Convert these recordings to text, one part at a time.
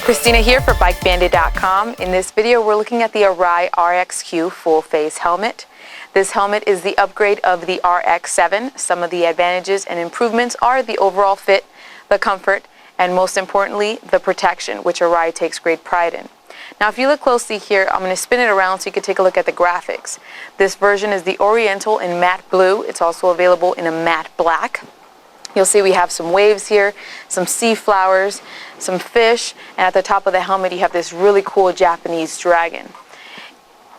Christina here for BikeBandit.com. In this video, we're looking at the Arai RXQ full face helmet. This helmet is the upgrade of the RX7. Some of the advantages and improvements are the overall fit, the comfort, and most importantly, the protection, which Arai takes great pride in. Now, if you look closely here, I'm going to spin it around so you can take a look at the graphics. This version is the Oriental in matte blue. It's also available in a matte black. You'll see we have some waves here, some sea flowers, some fish, and at the top of the helmet you have this really cool Japanese dragon.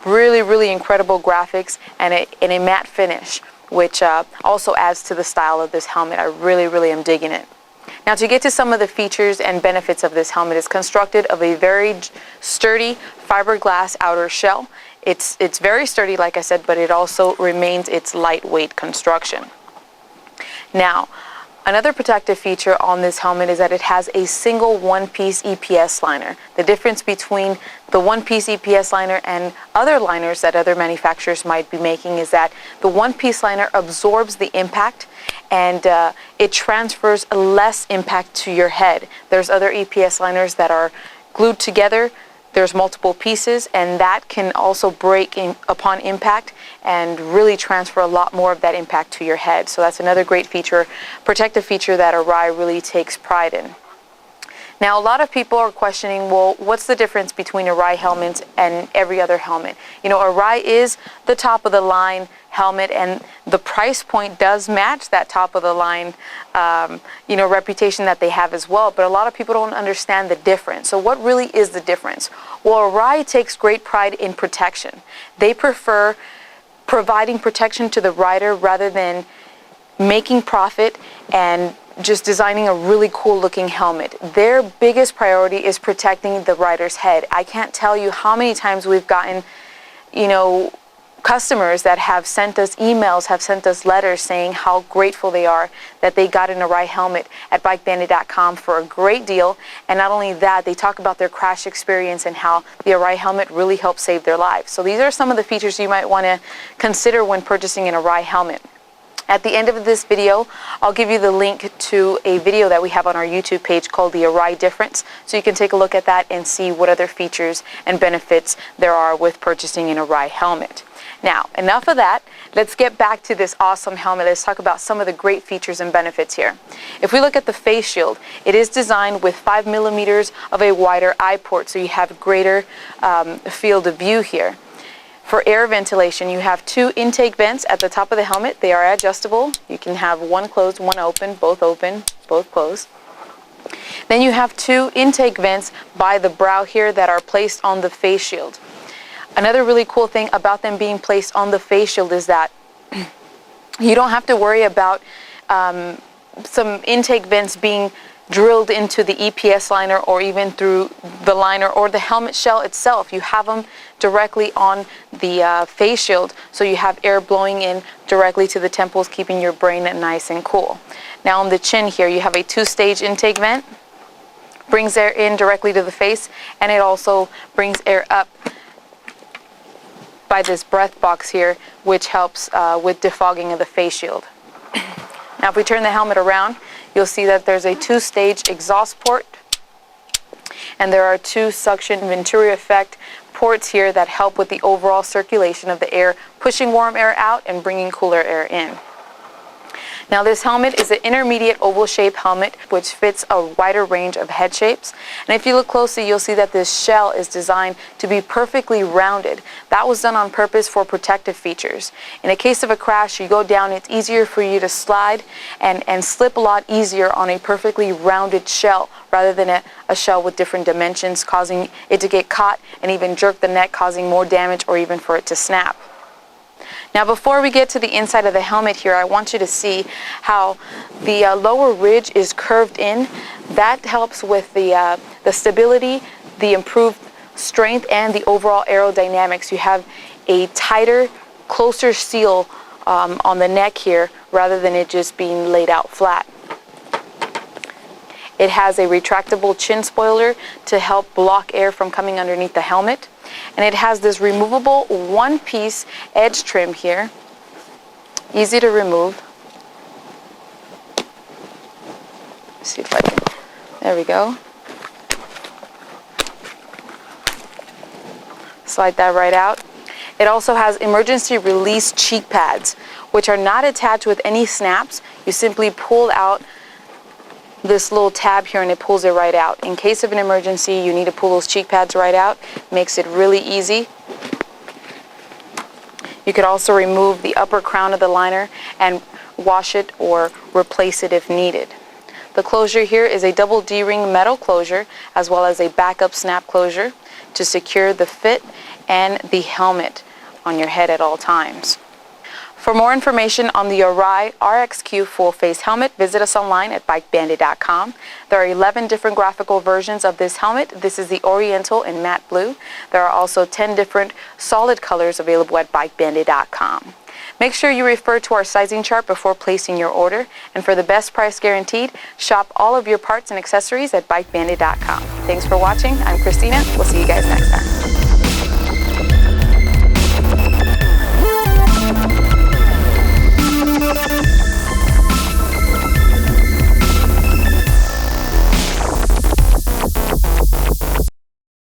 Really incredible graphics and a matte finish, which also adds to the style of this helmet. I really am digging it. Now, to get to some of the features and benefits of this helmet, it's constructed of a very sturdy fiberglass outer shell. It's very sturdy, like I said, but it also remains its lightweight construction. Now, another protective feature on this helmet is that it has a single one-piece EPS liner. The difference between the one-piece EPS liner and other liners that other manufacturers might be making is that the one-piece liner absorbs the impact and it transfers less impact to your head. There's other EPS liners that are glued together. There's multiple pieces, and that can also break upon impact and really transfer a lot more of that impact to your head. So that's another great feature, protective feature that Arai really takes pride in. Now, a lot of people are questioning, well, what's the difference between Arai helmets and every other helmet? You know, Arai is the top of the line helmet, and the price point does match that top of the line reputation that they have as well, but a lot of people don't understand the difference. So what really is the difference? Well, Arai takes great pride in protection. They prefer providing protection to the rider rather than making profit and just designing a really cool looking helmet. Their biggest priority is protecting the rider's head. I can't tell you how many times we've gotten, customers that have sent us emails, have sent us letters saying how grateful they are that they got an Arai helmet at BikeBandit.com for a great deal. And not only that, they talk about their crash experience and how the Arai helmet really helped save their lives. So these are some of the features you might want to consider when purchasing an Arai helmet. At the end of this video, I'll give you the link to a video that we have on our YouTube page called the Arai Difference, so you can take a look at that and see what other features and benefits there are with purchasing an Arai helmet. Now, enough of that. Let's get back to this awesome helmet. Let's talk about some of the great features and benefits here. If we look at the face shield, it is designed with 5 millimeters of a wider eye port, so you have greater field of view here. For air ventilation, you have 2 intake vents at the top of the helmet. They are adjustable. You can have one closed, one open, both closed. Then you have 2 intake vents by the brow here that are placed on the face shield. Another really cool thing about them being placed on the face shield is that you don't have to worry about some intake vents being drilled into the EPS liner or even through the liner or the helmet shell itself. You have them directly on the face shield, so you have air blowing in directly to the temples, keeping your brain nice and cool. Now on the chin here, you have a 2-stage intake vent, brings air in directly to the face, and it also brings air up by this breath box here, which helps with defogging of the face shield. Now, if we turn the helmet around, you'll see that there's a 2-stage exhaust port, and there are 2 suction Venturi effect ports here that help with the overall circulation of the air, pushing warm air out and bringing cooler air in. Now, this helmet is an intermediate oval shape helmet which fits a wider range of head shapes. And if you look closely, you'll see that this shell is designed to be perfectly rounded. That was done on purpose for protective features. In a case of a crash, you go down, it's easier for you to slide and slip a lot easier on a perfectly rounded shell rather than a shell with different dimensions, causing it to get caught and even jerk the neck, causing more damage or even for it to snap. Now, before we get to the inside of the helmet here, I want you to see how the lower ridge is curved in. That helps with the stability, the improved strength, and the overall aerodynamics. You have a tighter, closer seal on the neck here rather than it just being laid out flat. It has a retractable chin spoiler to help block air from coming underneath the helmet. And it has this removable 1-piece edge trim here. Easy to remove. See if I can, there we go. slide that right out. It also has emergency release cheek pads, which are not attached with any snaps. You simply pull out this little tab here and it pulls it right out. In case of an emergency, you need to pull those cheek pads right out. Makes it really easy. You could also remove the upper crown of the liner and wash it or replace it if needed. The closure here is a double D-ring metal closure as well as a backup snap closure to secure the fit and the helmet on your head at all times. For more information on the Arai RXQ full face helmet, visit us online at bikebandit.com. There are 11 different graphical versions of this helmet. This is the Oriental in matte blue. There are also 10 different solid colors available at bikebandit.com. Make sure you refer to our sizing chart before placing your order. And for the best price guaranteed, shop all of your parts and accessories at bikebandit.com. Thanks for watching. I'm Christina. We'll see you guys next time.